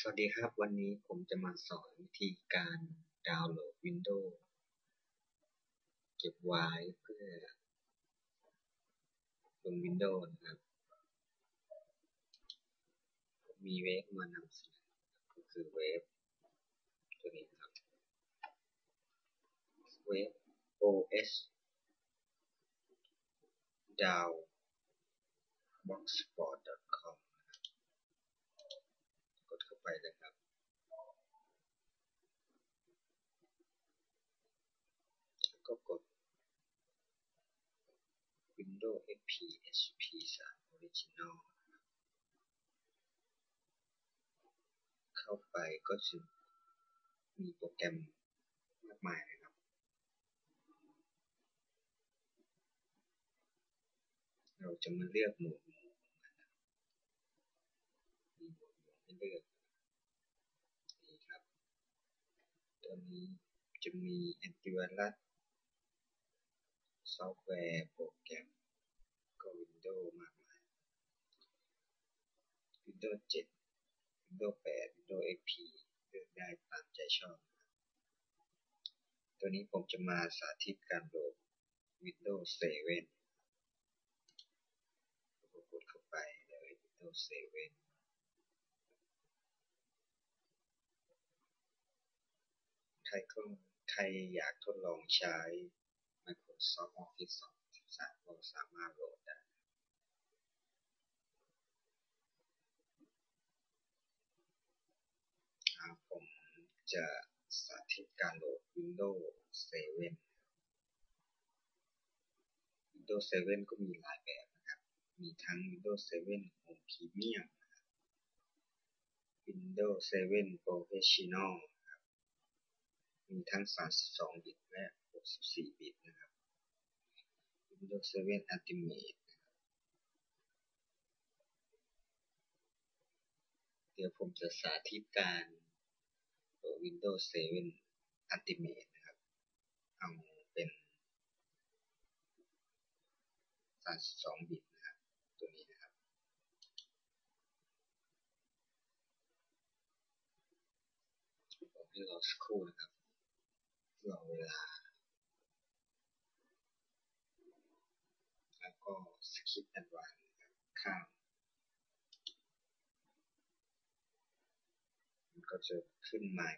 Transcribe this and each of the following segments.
สวัสดีครับวันนี้ผมจะมาสอนวิธีการดาวน์โหลด Windows เก็บไว้เพื่อลง Windows นะครับมีเว็บมานำเสนอก็คือเว็บตัวนี้ครับเว็บ os.downblogspot.com กดเข้าไปเลยครับแล้วก็กด Windows XP HP 3 Original เข้าไปก็จะมีโปรแกรมมากมายนะครับเราจะมาเลือกหมวดหมู่มีหมวดหมู่ให้เลือกนี่ครับตัวนี้จะมีแอนติไวรัสซอฟต์แวร์โปรแกรมก็ Windows มากมาย Windows 7 Windows 8 Windows XP เลือกได้ตามใจชอบตัวนี้ผมจะมาสาธิตการโหลด Windows 7กดเข้าไปเลย Windows 7ใครอยากทดลองใช้ Microsoft Office 2013 ก็สามารถโหลดได้ผมจะสาธิตการโหลด Windows 7 Windows 7 ก็มีหลายแบบนะครับมีทั้ง Windows 7 Home Premium Windows 7 Professional มีทั้ง32 บิตและ64 บิตนะครับ Windows 7 Ultimate เดี๋ยวผมจะสาธิตการโหลด Windows 7 Ultimate นะครับเอาเป็น32 บิตนะครับตัวนี้นะครับผมให้รอสักครู่นะครับรอเวลาแล้วก็ Skip Advance นะครับข้ามมันก็จะขึ้นใหม่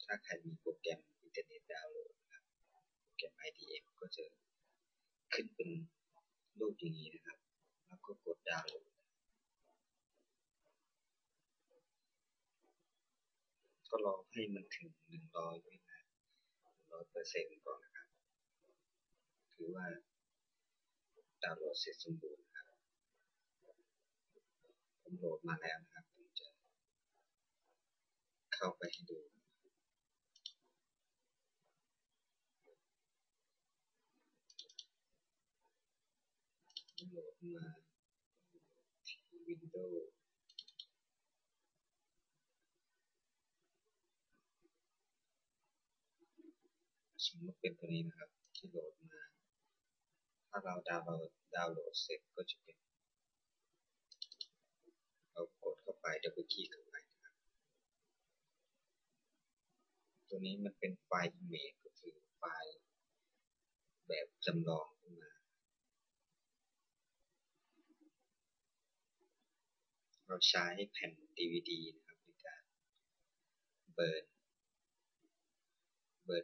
ถ้าใครมีโปรแกรมอินเทอร์เน็ตดาวน์โหลดนะครับโปรแกรม IDF ก็จะขึ้นเป็นรูปอย่างนี้นะครับแล้วก็กดดาวน์โหลดก็รอให้มันถึง100ด้วยนะ100%ก่อนนะครับถือว่าดาวน์โหลดเสร็จสมบูรณ์นะครับผมโหลดมาแล้วนะครับผมจะเข้าไปให้ดูโหลดมาที่ Windows สมมติเป็นตัวนี้นะครับที่โหลดมาถ้าเราดาวน์โหลดเสร็จก็จะเป็นเรากดเข้าไปดับเบิลคลิกเข้าไปนะครับตัวนี้มันเป็นไฟล์ image ก็คือไฟล์แบบจำลองขึ้นมาเราใช้แผ่น DVD นะครับในการเบิร์น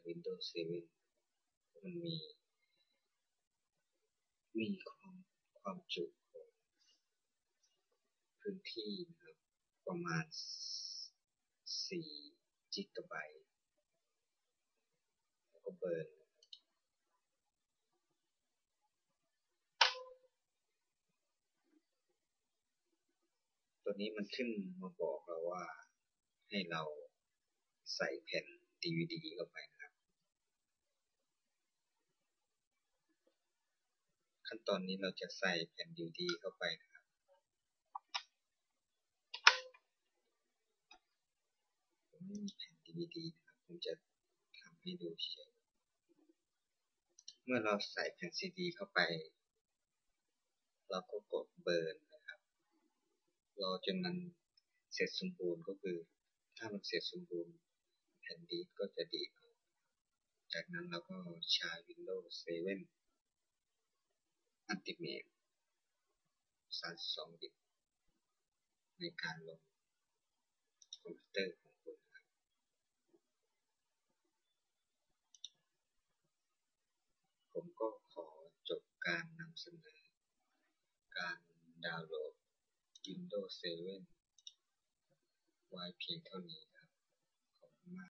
Windows 7มันมีความจุพื้นที่นะครับประมาณ4 กิกะไบต์แล้วก็เบิร์นตัวนี้มันขึ้นมาบอกเราว่าให้เราใส่แผ่น DVD เข้าไปนะครับขั้นตอนนี้เราจะใส่แผ่น DVD เข้าไปนะครับผมไม่มีแผ่น DVD นะครับผมจะทำให้ดูเฉยเมื่อเราใส่แผ่น CD เข้าไปเราก็กดเบิร์นนะครับรอจนมัน เสร็จสมบูรณ์ก็คือถ้ามันเสร็จสมบูรณ์แผ่นดิสก์ก็จะดีดออกจากนั้นเราก็ใช้ Windows 7 Ultimate 32 บิตในการลงคอมพิวเตอร์ของคุณครับผมก็ขอจบการนำเสนอการดาวน์โหลด Windows 7 ไว้เพียงเท่านี้